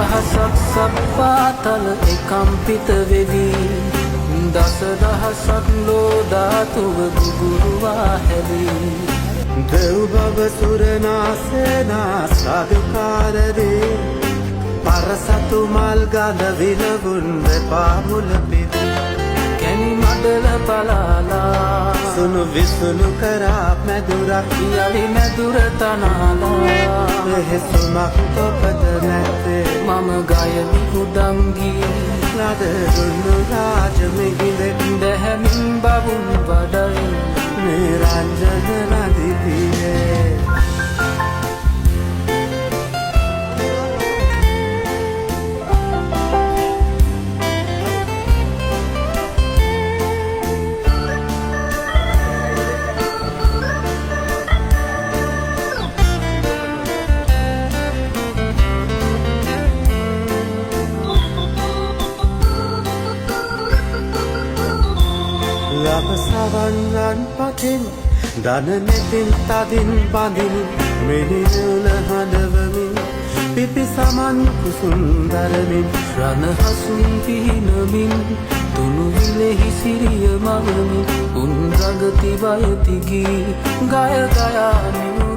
දහසක් සප්පාතල එකම්පිත වෙවි දස දහසක් ලෝධාතුව ගුගුරුවා හැවි දෙව් බව සුරනාසේනා සාධකාරදී පරසතු මල් ගඳ විලවුන් වෙපා මුල පිරි කැණි මඩල පලාලා සුණු විසුණු කරා මැදුරක් යලි මැදුර තනාලා එහෙසුමක් තොපද නැත්තේ මම ගයමි උදංගී නද දුන්නු රාජ මිහිඳෙක් දැහැමින් බවුන් වඩයි නිරංජන නදිතියේ සවන්නන් පතින් දන නෙතින් තදින් බඳින් මෙනිනුල හඬවමින් පිපි සමන් කුසුම් දරමින් රණහසුන් පිහිනමින් තුනුවිලෙහි සිරිය මවමින් උන් රගති බයතිගී ගය ගයා නිමු